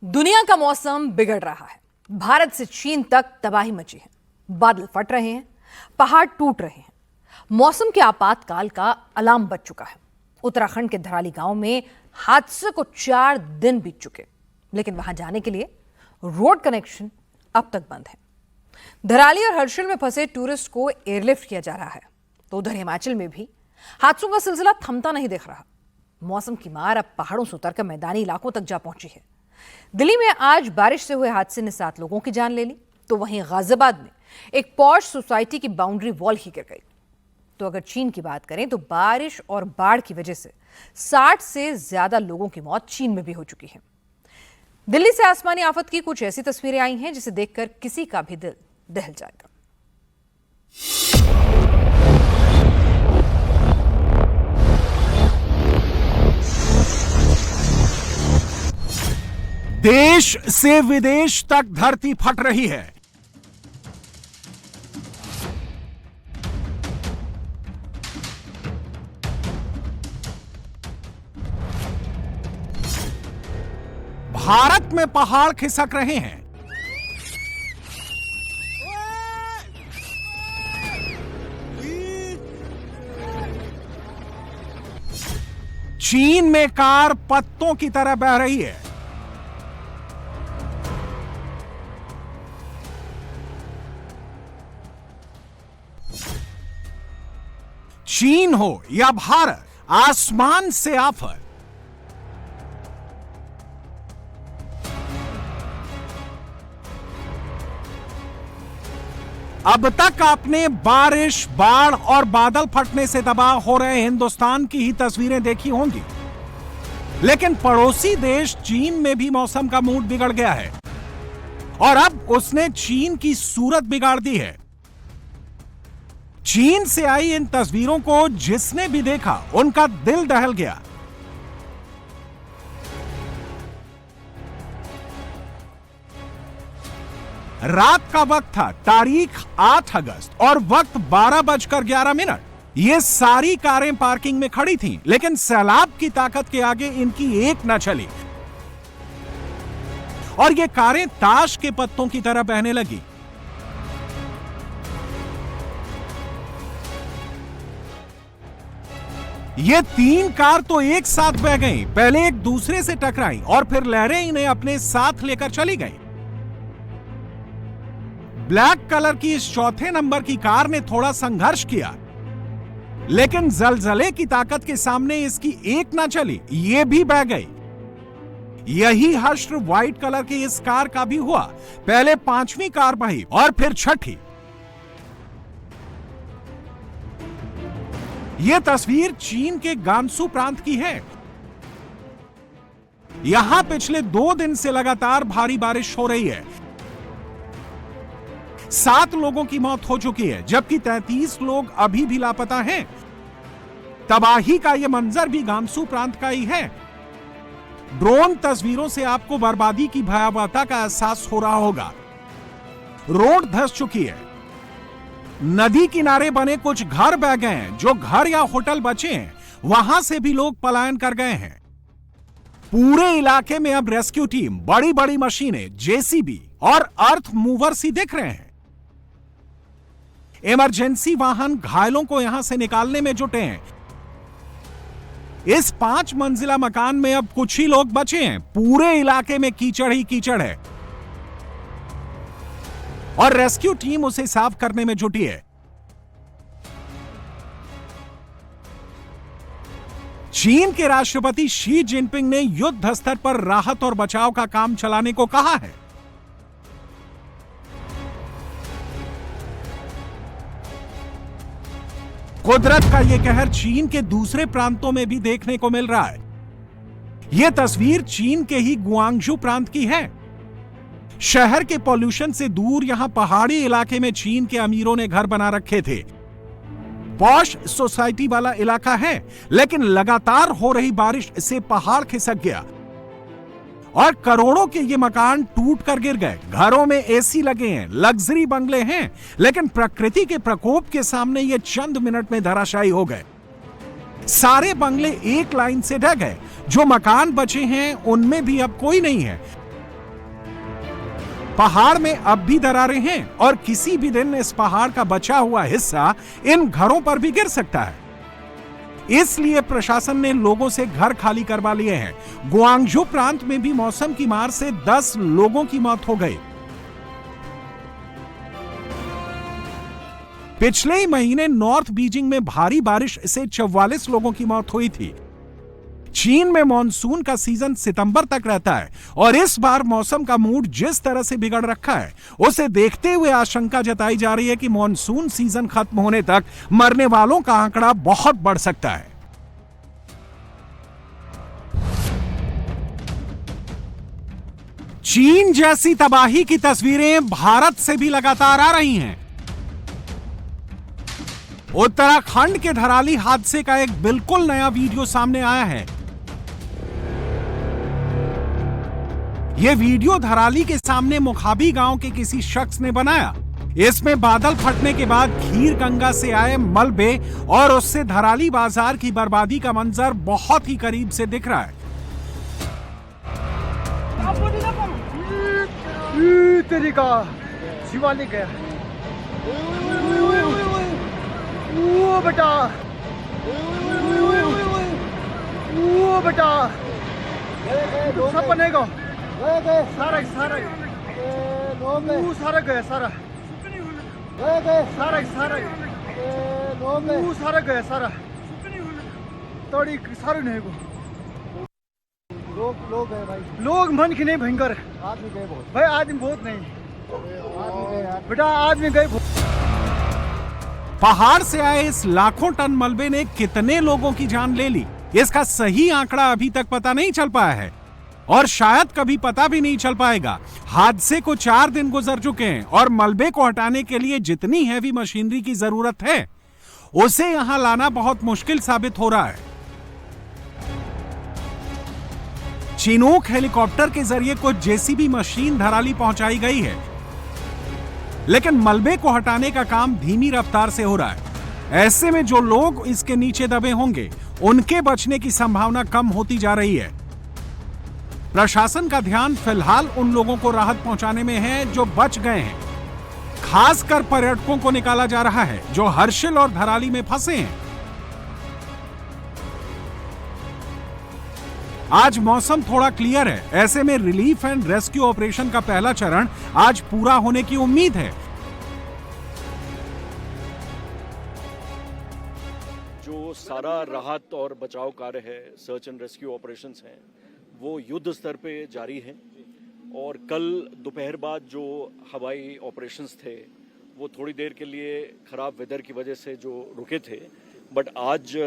दुनिया का मौसम बिगड़ रहा है। भारत से चीन तक तबाही मची है। बादल फट रहे हैं, पहाड़ टूट रहे हैं। मौसम के आपातकाल का अलार्म बज चुका है। उत्तराखंड के धराली गांव में हादसे को 4 दिन बीत चुके, लेकिन वहां जाने के लिए रोड कनेक्शन अब तक बंद है। धराली और हर्षिल में फंसे टूरिस्ट को एयरलिफ्ट किया जा रहा है, तो उधर हिमाचल में भी हादसों का सिलसिला थमता नहीं दिख रहा। मौसम की मार अब पहाड़ों से उतरकर मैदानी इलाकों तक जा पहुंची है। दिल्ली में आज बारिश से हुए हादसे ने 7 लोगों की जान ले ली, तो वहीं गाजियाबाद में एक पॉश सोसाइटी की बाउंड्री वॉल ही गिर गई। तो अगर चीन की बात करें तो बारिश और बाढ़ की वजह से 60 से ज्यादा लोगों की मौत चीन में भी हो चुकी है। दिल्ली से आसमानी आफत की कुछ ऐसी तस्वीरें आई हैं जिसे देखकर किसी का भी दिल दहल जाएगा। देश से विदेश तक धरती फट रही है। भारत में पहाड़ खिसक रहे हैं। चीन में कार पत्तों की तरह बह रही है। चीन हो या भारत, आसमान से आफत। अब तक आपने बारिश, बाढ़ और बादल फटने से तबाह हो रहे हिंदुस्तान की ही तस्वीरें देखी होंगी, लेकिन पड़ोसी देश चीन में भी मौसम का मूड बिगड़ गया है और अब उसने चीन की सूरत बिगाड़ दी है। चीन से आई इन तस्वीरों को जिसने भी देखा उनका दिल दहल गया। रात का वक्त था, तारीख 8 अगस्त और वक्त 12:11। ये सारी कारें पार्किंग में खड़ी थीं, लेकिन सैलाब की ताकत के आगे इनकी एक न चली और ये कारें ताश के पत्तों की तरह बहने लगी। ये 3 कार तो एक साथ बह गईं, पहले एक दूसरे से टकराईं और फिर लहरें इन्हें अपने साथ लेकर चली गईं। ब्लैक कलर की इस चौथे नंबर की कार ने थोड़ा संघर्ष किया, लेकिन जलजले की ताकत के सामने इसकी एक ना चली, ये भी बह गई। यही हश्र व्हाइट कलर की इस कार का भी हुआ। पहले 5वीं कार बही और फिर 6ठी। यह तस्वीर चीन के गांसू प्रांत की है। यहां पिछले 2 दिन से लगातार भारी बारिश हो रही है। 7 लोगों की मौत हो चुकी है, जबकि 33 लोग अभी भी लापता हैं। तबाही का यह मंजर भी गांसू प्रांत का ही है। ड्रोन तस्वीरों से आपको बर्बादी की भयावहता का एहसास हो रहा होगा। रोड धंस चुकी है। नदी किनारे बने कुछ घर बह गए हैं। जो घर या होटल बचे हैं, वहां से भी लोग पलायन कर गए हैं। पूरे इलाके में अब रेस्क्यू टीम, बड़ी बड़ी मशीनें, जेसीबी और अर्थ मूवर्स ही दिख रहे हैं। इमरजेंसी वाहन घायलों को यहां से निकालने में जुटे हैं। इस 5 मंजिला मकान में अब कुछ ही लोग बचे हैं। पूरे इलाके में कीचड़ ही कीचड़ है और रेस्क्यू टीम उसे साफ करने में जुटी है। चीन के राष्ट्रपति शी जिनपिंग ने युद्ध स्तर पर राहत और बचाव का काम चलाने को कहा है। कुदरत का यह कहर चीन के दूसरे प्रांतों में भी देखने को मिल रहा है। यह तस्वीर चीन के ही गुआंगझू प्रांत की है। शहर के पॉल्यूशन से दूर यहां पहाड़ी इलाके में चीन के अमीरों ने घर बना रखे थे। पॉश सोसाइटी वाला इलाका है, लेकिन लगातार हो रही बारिश से पहाड़ खिसक गया और करोड़ों के ये मकान टूट कर गिर गए। घरों में एसी लगे हैं, लग्जरी बंगले हैं, लेकिन प्रकृति के प्रकोप के सामने ये चंद मिनट में धराशायी हो गए। सारे बंगले एक लाइन से ढह गए। जो मकान बचे हैं उनमें भी अब कोई नहीं है। पहाड़ में अब भी दरारें हैं और किसी भी दिन इस पहाड़ का बचा हुआ हिस्सा इन घरों पर भी गिर सकता है। इसलिए प्रशासन ने लोगों से घर खाली करवा लिए हैं। गुआंगझू प्रांत में भी मौसम की मार से 10 लोगों की मौत हो गई। पिछले ही महीने नॉर्थ बीजिंग में भारी बारिश से 44 लोगों की मौत हुई थी। चीन में मॉनसून का सीजन सितंबर तक रहता है और इस बार मौसम का मूड जिस तरह से बिगड़ रखा है, उसे देखते हुए आशंका जताई जा रही है कि मॉनसून सीजन खत्म होने तक मरने वालों का आंकड़ा बहुत बढ़ सकता है। चीन जैसी तबाही की तस्वीरें भारत से भी लगातार आ रही हैं। उत्तराखंड के धराली हादसे का एक बिल्कुल नया वीडियो सामने आया है। यह वीडियो धराली के सामने मुखाबी गांव के किसी शख्स ने बनाया। इसमें बादल फटने के बाद खीर गंगा से आए मलबे और उससे धराली बाजार की बर्बादी का मंजर बहुत ही करीब से दिख रहा है। तरीका शिवालिक है। ओ बेटा, ओ बेटा, सब बनेगा। सारा सारा सारा गया, सारा सारा सारा सारा गया, सारा तोड़ी सारे नहीं को लोग है भाई, लोग मन की नहीं भयंकर आदमी गए बहुत भाई, आदमी बहुत नहीं बेटा, आदमी गए बहुत। पहाड़ से आए इस लाखों टन मलबे ने कितने लोगों की जान ले ली, इसका सही आंकड़ा अभी तक पता नहीं चल पाया है और शायद कभी पता भी नहीं चल पाएगा। हादसे को 4 दिन गुजर चुके हैं और मलबे को हटाने के लिए जितनी हैवी मशीनरी की जरूरत है, उसे यहां लाना बहुत मुश्किल साबित हो रहा है। चिनूक हेलीकॉप्टर के जरिए कुछ जेसीबी मशीन धराली पहुंचाई गई है, लेकिन मलबे को हटाने का काम धीमी रफ्तार से हो रहा है। ऐसे में जो लोग इसके नीचे दबे होंगे, उनके बचने की संभावना कम होती जा रही है। प्रशासन का ध्यान फिलहाल उन लोगों को राहत पहुंचाने में है जो बच गए हैं। खासकर पर्यटकों को निकाला जा रहा है जो हर्षिल और धराली में फंसे हैं। आज मौसम थोड़ा क्लियर है, ऐसे में रिलीफ एंड रेस्क्यू ऑपरेशन का पहला चरण आज पूरा होने की उम्मीद है। जो सारा राहत और बचाव कार्य है, सर्च एंड रेस्क्यू ऑपरेशंस हैं, वो युद्ध स्तर पे जारी हैं और कल दोपहर बाद जो हवाई ऑपरेशंस थे वो थोड़ी देर के लिए ख़राब वेदर की वजह से जो रुके थे, बट आज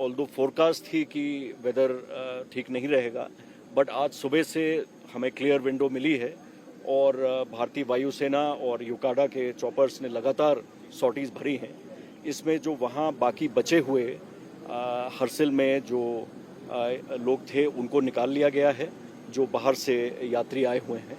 ऑल्दो फोरकास्ट थी कि वेदर ठीक नहीं रहेगा, बट आज सुबह से हमें क्लियर विंडो मिली है और भारतीय वायुसेना और यूकाडा के चॉपर्स ने लगातार सॉटीज भरी हैं। इसमें जो वहाँ बाकी बचे हुए हर्सिल में जो लोग थे उनको निकाल लिया गया है, जो बाहर से यात्री आए हुए हैं,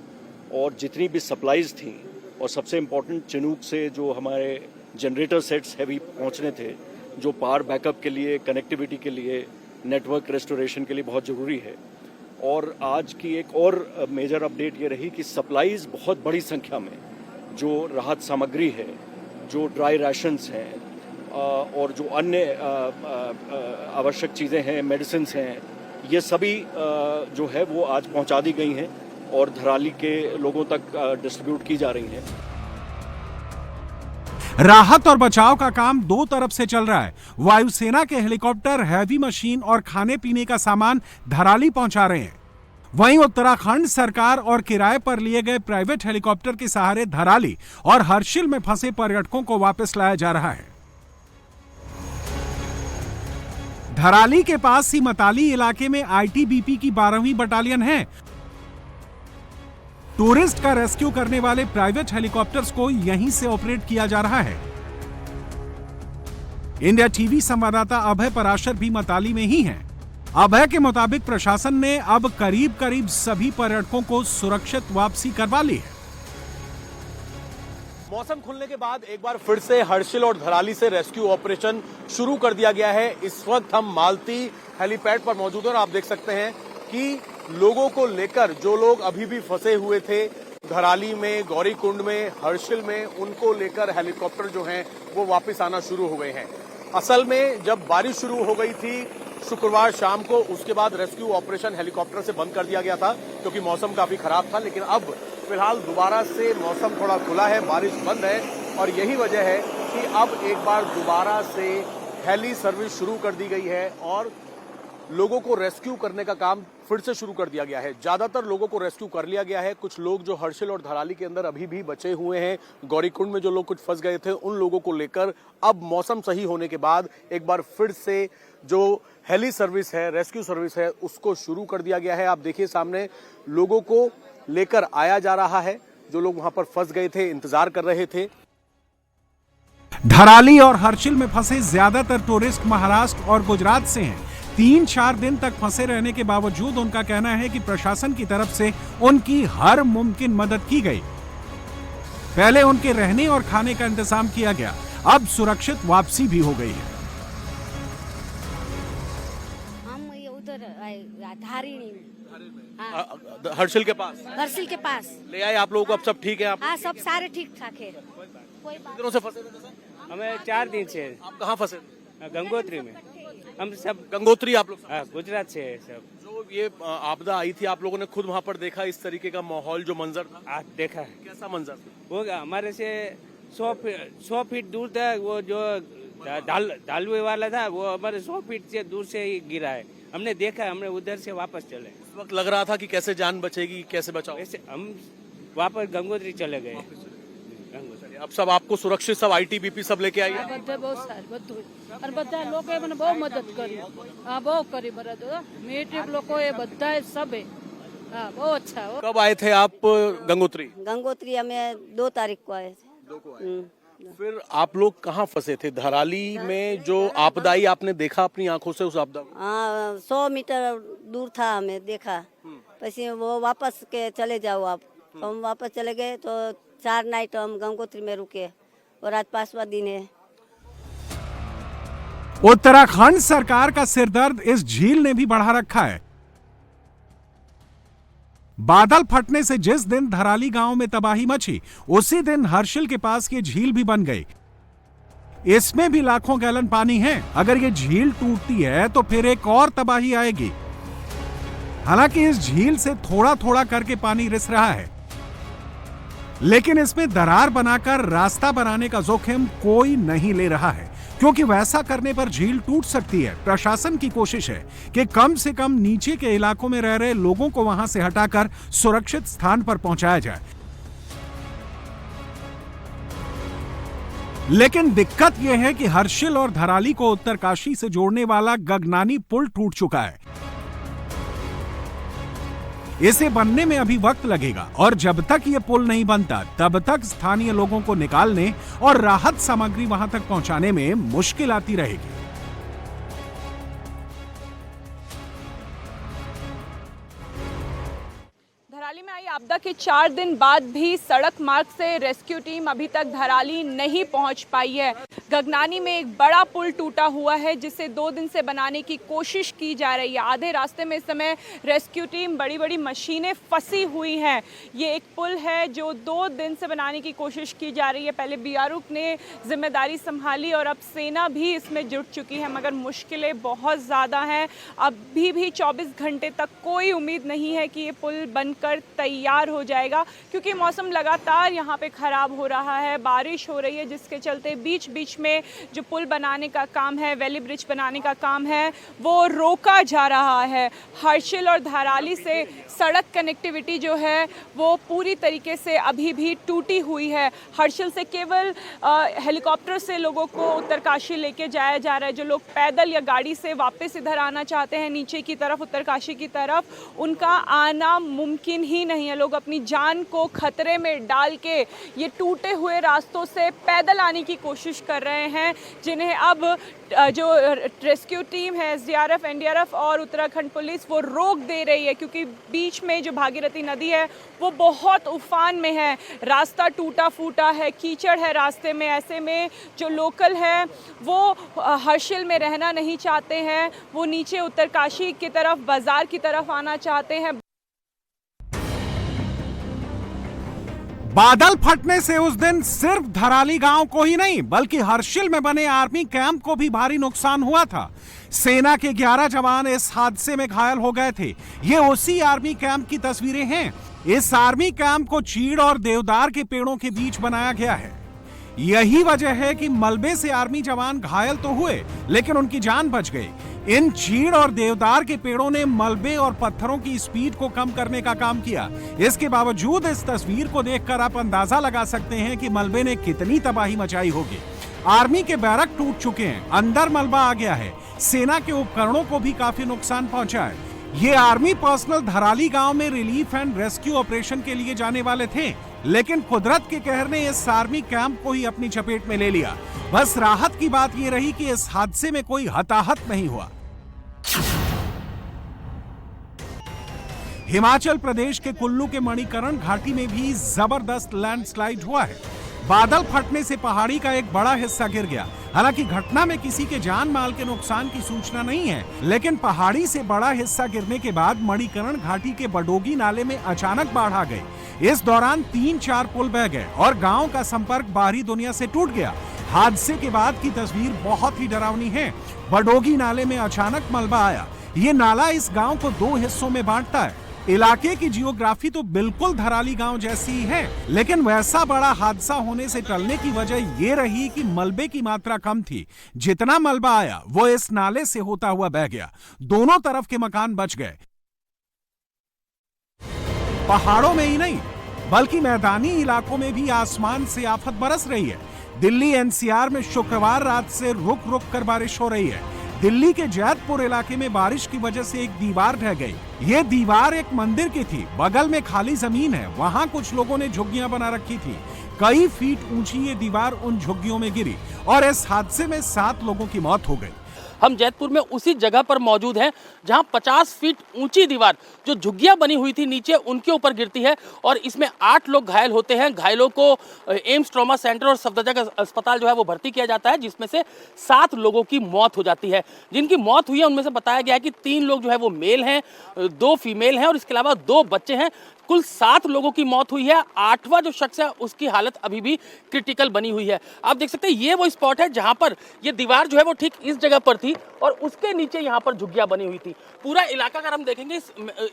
और जितनी भी सप्लाईज थी और सबसे इम्पोर्टेंट चिनूक से जो हमारे जनरेटर सेट्स हैवी पहुंचने थे, जो पावर बैकअप के लिए, कनेक्टिविटी के लिए, नेटवर्क रेस्टोरेशन के लिए बहुत ज़रूरी है। और आज की एक और मेजर अपडेट ये रही कि सप्लाईज बहुत बड़ी संख्या में जो राहत सामग्री है, जो ड्राई राशंस हैं और जो अन्य आवश्यक चीज़ें हैं, मेडिसिन हैं, ये सभी जो है वो आज पहुंचा दी गई हैं और धराली के लोगों तक डिस्ट्रीब्यूट की जा रही हैं। राहत और बचाव का काम 2 तरफ से चल रहा है। वायुसेना के हेलीकॉप्टर हैवी मशीन और खाने पीने का सामान धराली पहुंचा रहे हैं, वहीं उत्तराखंड सरकार और किराए पर लिए गए प्राइवेट हेलीकॉप्टर के सहारे धराली और हर्षिल में फंसे पर्यटकों को वापस लाया जा रहा है। धराली के पास ही मताली इलाके में आईटीबीपी की 12वीं बटालियन है। टूरिस्ट का रेस्क्यू करने वाले प्राइवेट हेलीकॉप्टर्स को यहीं से ऑपरेट किया जा रहा है। इंडिया टीवी संवाददाता अभय पराशर भी मताली में ही हैं। अभय के मुताबिक प्रशासन ने अब करीब सभी पर्यटकों को सुरक्षित वापसी करवा ली है। मौसम खुलने के बाद एक बार फिर से हर्षिल और धराली से रेस्क्यू ऑपरेशन शुरू कर दिया गया है। इस वक्त हम मालती हेलीपैड पर मौजूद हैं और आप देख सकते हैं कि लोगों को लेकर जो लोग अभी भी फंसे हुए थे धराली में, गौरीकुंड में, हर्षिल में उनको लेकर हेलीकॉप्टर जो हैं वो वापस आना शुरू हो गए हैं। असल में जब बारिश शुरू हो गई थी शुक्रवार शाम को, उसके बाद रेस्क्यू ऑपरेशन हेलीकॉप्टर से बंद कर दिया गया था क्योंकि मौसम काफी खराब था। लेकिन अब फिलहाल दोबारा से मौसम थोड़ा खुला है, बारिश बंद है और यही वजह है कि अब एक बार दोबारा से हेली सर्विस शुरू कर दी गई है और लोगों को रेस्क्यू करने का काम फिर से शुरू कर दिया गया है। ज्यादातर लोगों को रेस्क्यू कर लिया गया है। कुछ लोग जो हर्षिल और धराली के अंदर अभी भी बचे हुए हैं, गौरीकुंड में जो लोग कुछ फंस गए थे, उन लोगों को लेकर अब मौसम सही होने के बाद एक बार फिर से जो हेली सर्विस है, रेस्क्यू सर्विस है, उसको शुरू कर दिया गया है। आप देखिए सामने लोगों को लेकर आया जा रहा है। जो लोग वहां पर फंस गए थे, इंतजार कर रहे थे। धराली और हर्षिल में फंसे ज्यादातर टूरिस्ट महाराष्ट्र और गुजरात से हैं। 3-4 दिन तक फंसे रहने के बावजूद उनका कहना है कि प्रशासन की तरफ से उनकी हर मुमकिन मदद की गई। पहले उनके रहने और खाने का इंतजाम किया गया, अब सुरक्षित वापसी भी हो गई है। हम ये उधर धारिणी में, हाँ, हर्षिल के पास हर्षिल के पास ले आए आप लोगों को। अब सब ठीक है? आप हाँ, सब सारे ठीक ठाक है। कोई बात दिनों से फंसे थे सर? हमें 4 दिन से। आप कहाँ फंसे? गंगोत्री में। हम सब गंगोत्री आप लोग? गुजरात से है सब। जो ये आपदा आई थी, आप लोगों ने खुद वहाँ पर देखा इस तरीके का माहौल, जो मंजर था? आज देखा है। कैसा मंजर था? वो हमारे से 100 फीट दूर था। वो जो ढालवे वाला था वो हमारे 100 फीट से दूर से ही गिरा है। हमने देखा, हमने उधर से वापस चले। इस वक्त लग रहा था कि कैसे जान बचेगी, कैसे बचाओ। ऐसे हम वापस गंगोत्री चले गए। अब सब आपको सुरक्षित, सब आईटीबीपी सब लेके आई है? બધે બહુ સારું બધું અને બધા લોકોએ મને બહુ મદદ કરી. હા, બહુ કરી બધા મેટ્રિક લોકોએ બધાએ સબે. હા, બહુ अच्छा हो. कब आए थे आप गंगोत्री? गंगोत्री हमें 2 तारीख को आए थे। फिर आप लोग कहाँ फंसे थे? धराली में जो आपदाई आपने देखा अपनी आंखों से, उस आपदा को? हाँ, 100 मीटर दूर था, हमें देखा। પછી वो वापस के चले जाओ आप। तो हम वापस चले गए तो 4 नाइट हम गंगोत्री में रुके और आज 5वां दिन है। उत्तराखंड सरकार का सिरदर्द इस झील ने भी बढ़ा रखा है। बादल फटने से जिस दिन धराली गांव में तबाही मची, उसी दिन हर्षिल के पास ये झील भी बन गई। इसमें भी लाखों गैलन पानी है। अगर ये झील टूटती है तो फिर एक और तबाही आएगी। हालांकि इस झील से थोड़ा थोड़ा करके पानी रिस रहा है, लेकिन इसमें दरार बनाकर रास्ता बनाने का जोखिम कोई नहीं ले रहा है, क्योंकि वैसा करने पर झील टूट सकती है। प्रशासन की कोशिश है कि कम से कम नीचे के इलाकों में रह रहे लोगों को वहां से हटाकर सुरक्षित स्थान पर पहुंचाया जाए। लेकिन दिक्कत यह है कि हर्षिल और धराली को उत्तरकाशी से जोड़ने वाला गगनानी पुल टूट चुका है। इसे बनने में अभी वक्त लगेगा और जब तक ये पुल नहीं बनता, तब तक स्थानीय लोगों को निकालने और राहत सामग्री वहां तक पहुंचाने में मुश्किल आती रहेगी। धराली में आई आपदा के 4 दिन बाद भी सड़क मार्ग से रेस्क्यू टीम अभी तक धराली नहीं पहुंच पाई है। गगनानी में एक बड़ा पुल टूटा हुआ है जिसे 2 दिन से बनाने की कोशिश की जा रही है। आधे रास्ते में इस समय रेस्क्यू टीम, बड़ी बड़ी मशीनें फंसी हुई हैं। ये एक पुल है जो 2 दिन से बनाने की कोशिश की जा रही है। पहले बीआरओ ने जिम्मेदारी संभाली और अब सेना भी इसमें जुट चुकी है, मगर मुश्किलें बहुत ज़्यादा हैं। अभी भी 24 घंटे तक कोई उम्मीद नहीं है कि ये पुल बनकर तैयार हो जाएगा, क्योंकि मौसम लगातार यहाँ पे ख़राब हो रहा है। बारिश हो रही है जिसके चलते बीच बीच में जो पुल बनाने का काम है, वैली ब्रिज बनाने का काम है, वो रोका जा रहा है। हर्षिल और धराली से सड़क कनेक्टिविटी जो है वो पूरी तरीके से अभी भी टूटी हुई है। हर्षिल से केवल हेलीकॉप्टर से लोगों को उत्तरकाशी लेके जाया जा रहा है। जो लोग पैदल या गाड़ी से वापस इधर आना चाहते हैं नीचे की तरफ, उत्तरकाशी की तरफ, उनका आना मुमकिन ही नहीं है। लोग अपनी जान को खतरे में डाल के ये टूटे हुए रास्तों से पैदल आने की कोशिश कर रहे हैं, जिन्हें अब जो रेस्क्यू टीम है, एसडीआरएफ, एनडीआरएफ और उत्तराखंड पुलिस, वो रोक दे रही है, क्योंकि बीच में जो भागीरथी नदी है वो बहुत उफान में है। रास्ता टूटा फूटा है, कीचड़ है रास्ते में। ऐसे में जो लोकल है वो हर्षिल में रहना नहीं चाहते हैं, वो नीचे उत्तरकाशी की तरफ, बाजार की तरफ आना चाहते हैं। बादल फटने से उस दिन सिर्फ धराली गांव को ही नहीं बल्कि हर्षिल में बने आर्मी कैंप को भी भारी नुकसान हुआ था। सेना के 11 जवान इस हादसे में घायल हो गए थे। ये उसी आर्मी कैंप की तस्वीरें हैं। इस आर्मी कैंप को चीड़ और देवदार के पेड़ों के बीच बनाया गया है। यही वजह है कि मलबे से आर्मी जवान घायल तो हुए लेकिन उनकी जान बच गई। इन चीड़ और देवदार के पेड़ों ने मलबे और पत्थरों की स्पीड को कम करने का काम किया। इसके बावजूद इस तस्वीर को देखकर आप अंदाजा लगा सकते हैं कि मलबे ने कितनी तबाही मचाई होगी। आर्मी के बैरक टूट चुके हैं, अंदर मलबा आ गया है। सेना के उपकरणों को भी काफी नुकसान पहुंचा है। ये आर्मी पर्सनल धराली गांव में रिलीफ एंड रेस्क्यू ऑपरेशन के लिए जाने वाले थे, लेकिन कुदरत के कहर ने इस आर्मी कैंप को ही अपनी चपेट में ले लिया। बस राहत की बात यह रही कि इस हादसे में कोई हताहत नहीं हुआ। हिमाचल प्रदेश के कुल्लू के मणिकरण घाटी में भी जबरदस्त लैंडस्लाइड हुआ है। बादल फटने से पहाड़ी का एक बड़ा हिस्सा गिर गया। हालांकि घटना में किसी के जान माल के नुकसान की सूचना नहीं है, लेकिन पहाड़ी से बड़ा हिस्सा गिरने के बाद मणिकरण घाटी के बडोगी नाले में अचानक बाढ़ आ गई। इस दौरान 3-4 पुल बह गए और गांव का संपर्क बाहरी दुनिया से टूट गया। हादसे के बाद की तस्वीर बहुत ही डरावनी है। बडोगी नाले में अचानक मलबा आया। ये नाला इस गांव को 2 हिस्सों में बांटता है। इलाके की जियोग्राफी तो बिल्कुल धराली गांव जैसी ही है, लेकिन वैसा बड़ा हादसा होने से टलने की वजह ये रही कि मलबे की मात्रा कम थी। जितना मलबा आया वो इस नाले से होता हुआ बह गया। दोनों तरफ के मकान बच गए। पहाड़ों में ही नहीं बल्कि मैदानी इलाकों में भी आसमान से आफत बरस रही है। दिल्ली एनसीआर में शुक्रवार रात से रुक रुक कर बारिश हो रही है। दिल्ली के जैतपुर इलाके में बारिश की वजह से एक दीवार ढह गई। ये दीवार एक मंदिर की थी। बगल में खाली जमीन है, वहां कुछ लोगों ने झुग्गियां बना रखी थी। कई फीट ऊंची ये दीवार उन झुग्गियों में गिरी और इस हादसे में 7 लोगों की मौत हो गई। हम जैतपुर में उसी जगह पर मौजूद हैं जहां 50 फीट ऊंची दीवार जो झुग्गियां बनी हुई थी नीचे उनके ऊपर गिरती है और इसमें 8 लोग घायल होते हैं। घायलों को एम्स ट्रॉमा सेंटर और सफदरजंग अस्पताल जो है वो भर्ती किया जाता है, जिसमें से 7 लोगों की मौत हो जाती है। जिनकी मौत हुई है उनमें से बताया गया है कि 3 लोग जो है वो मेल हैं, 2 फीमेल हैं और इसके अलावा 2 बच्चे हैं। कुल 7 लोगों की मौत हुई है। 8वां जो शख्स है उसकी हालत अभी भी क्रिटिकल बनी हुई है। आप देख सकते हैं ये वो स्पॉट है जहां पर ये दीवार जो है वो ठीक इस जगह पर थी और उसके नीचे यहाँ पर झुग्गियां बनी हुई थी। पूरा इलाका अगर हम देखेंगे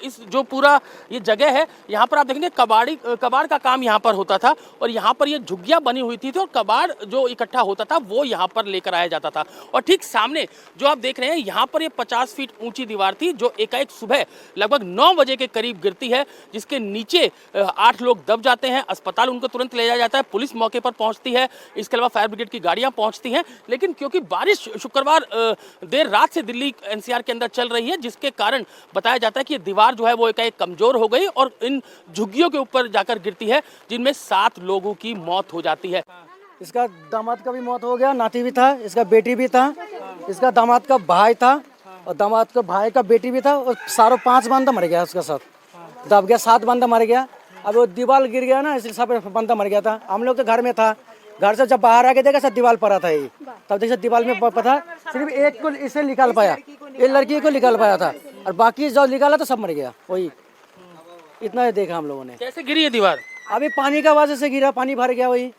इस जो पूरा ये जगह है यहाँ पर आप देखेंगे कबाड़ का काम यहाँ पर होता था और यहाँ पर ये झुग्गियां बनी हुई थी और कबाड़ जो इकट्ठा होता था वो यहाँ पर लेकर आया जाता था। और ठीक सामने जो आप देख रहे हैं यहाँ पर ये 50 फीट ऊंची दीवार थी जो एकाएक सुबह लगभग 9 बजे के करीब गिरती है, जिसके नीचे 8 लोग दब जाते हैं। अस्पताल उनको तुरंत ले जाया जाता है, पुलिस मौके पर पहुंचती है, इसके अलावा फायर ब्रिगेड की गाड़ियां पहुंचती हैं। लेकिन क्योंकि बारिश शुक्रवार देर रात से दिल्ली एनसीआर के अंदर चल रही है, जिसके कारण बताया जाता है कि ये दीवार जो है वो एकाएक कमजोर हो गई और इन झुग्गियों के ऊपर जाकर गिरती है, जिनमें 7 लोगों की मौत हो जाती है। इसका दामाद का भी मौत हो गया, नाती भी था, इसका बेटी भी था, इसका दामाद का भाई था और दामाद का भाई का बेटी भी था और सारों 5 बंदा मर गया। उसका साथ दब गया, 7 बंदा मर गया। अब वो दीवार गिर गया ना, इसलिए सब बंदा मर गया था। हम लोग तो घर में था, घर से जब बाहर आके देखा सब दीवार पड़ा था। ये तब देखा दीवार में पता सिर्फ एक को इसे निकाल पाया, एक लड़की को निकाल पाया था और बाकी जो निकाला तो सब मर गया। वही इतना ही देखा हम लोगों ने। कैसे गिरी है दीवार? अभी पानी का वजह से गिरा, पानी भर गया। वही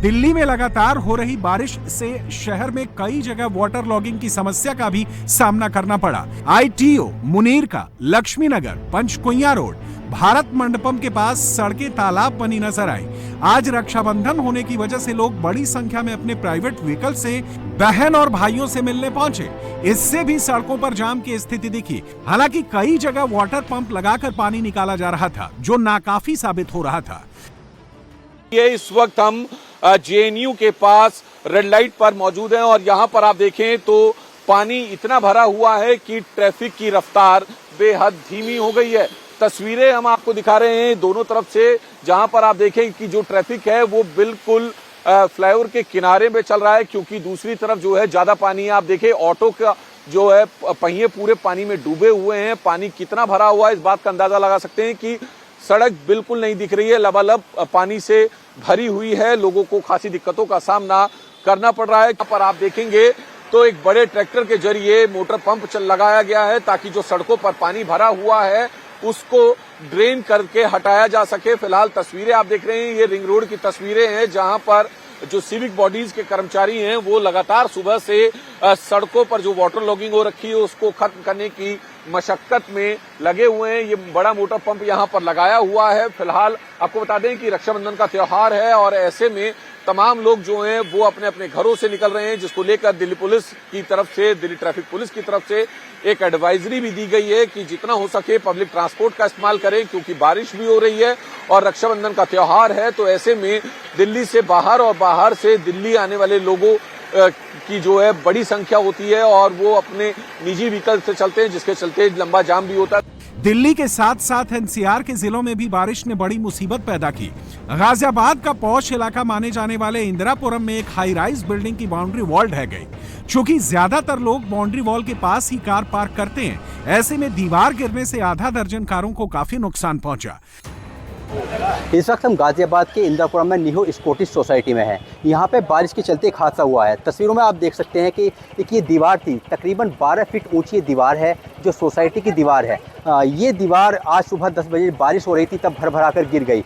दिल्ली में लगातार हो रही बारिश से शहर में कई जगह वाटर लॉगिंग की समस्या का भी सामना करना पड़ा। ITO, मुनीर का, लक्ष्मी नगर, पंचकुइया रोड, भारत मंडपम के पास सड़कें तालाब बनी नजर आई। आज रक्षाबंधन होने की वजह से लोग बड़ी संख्या में अपने प्राइवेट व्हीकल से बहन और भाइयों से मिलने पहुंचे। इससे भी सड़कों पर जाम की स्थिति दिखी। हालांकि कई जगह वाटर पंप लगाकर पानी निकाला जा रहा था, जो नाकाफी साबित हो रहा था। ये इस वक्त हम JNU के पास रेड लाइट पर मौजूद हैं और यहाँ पर आप देखें तो पानी इतना भरा हुआ है कि ट्रैफिक की रफ्तार बेहद धीमी हो गई है। तस्वीरें हम आपको दिखा रहे हैं दोनों तरफ से, जहां पर आप देखें कि जो ट्रैफिक है वो बिल्कुल फ्लाईओवर के किनारे में चल रहा है, क्योंकि दूसरी तरफ जो है ज्यादा पानी है। आप देखें ऑटो का जो है पहिए पूरे पानी में डूबे हुए हैं। पानी कितना भरा हुआ है इस बात का अंदाजा लगा सकते हैं कि सड़क बिल्कुल नहीं दिख रही है, लबालब पानी से भरी हुई है, लोगों को खासी दिक्कतों का सामना करना पड़ रहा है। यहाँ पर आप देखेंगे तो एक बड़े ट्रैक्टर के जरिए मोटर पंप लगाया गया है ताकि जो सड़कों पर पानी भरा हुआ है उसको ड्रेन करके हटाया जा सके। फिलहाल तस्वीरें आप देख रहे हैं, ये रिंग रोड की तस्वीरें हैं जहां पर जो सिविक बॉडीज के कर्मचारी हैं वो लगातार सुबह से सड़कों पर जो वाटर लॉगिंग हो रखी है उसको खत्म करने की मशक्कत में लगे हुए हैं। ये बड़ा मोटर पंप यहां पर लगाया हुआ है। फिलहाल आपको बता दें कि रक्षाबंधन का त्योहार है और ऐसे में तमाम लोग जो हैं वो अपने अपने घरों से निकल रहे हैं, जिसको लेकर दिल्ली पुलिस की तरफ से, दिल्ली ट्रैफिक पुलिस की तरफ से एक एडवाइजरी भी दी गई है कि जितना हो सके पब्लिक ट्रांसपोर्ट का इस्तेमाल करें, क्योंकि बारिश भी हो रही है और रक्षाबंधन का त्योहार है। तो ऐसे में दिल्ली से बाहर और बाहर से दिल्ली आने वाले लोगों की जो है बड़ी संख्या होती है और वो अपने निजी व्हीकल से चलते हैं, जिसके चलते लंबा जाम भी होता है। दिल्ली के साथ साथ एनसीआर के जिलों में भी बारिश ने बड़ी मुसीबत पैदा की। गाजियाबाद का पॉश इलाका माने जाने वाले इंदिरापुरम में एक हाई राइज बिल्डिंग की बाउंड्री वॉल ढह गई। चूंकि ज्यादातर लोग बाउंड्री वॉल के पास ही कार पार्क करते हैं, ऐसे में दीवार गिरने से आधा दर्जन कारों को काफी नुकसान पहुंचा। इस वक्त हम गाजियाबाद के इंदिरापुरम में न्यू स्कॉटिश सोसाइटी में हैं। यहाँ पे बारिश के चलते एक हादसा हुआ है। तस्वीरों में आप देख सकते हैं कि एक ये दीवार थी, तकरीबन 12 फीट ऊंची ये दीवार है जो सोसाइटी की दीवार है। ये दीवार आज सुबह 10 बजे बारिश हो रही थी तब भर भरा कर गिर गई।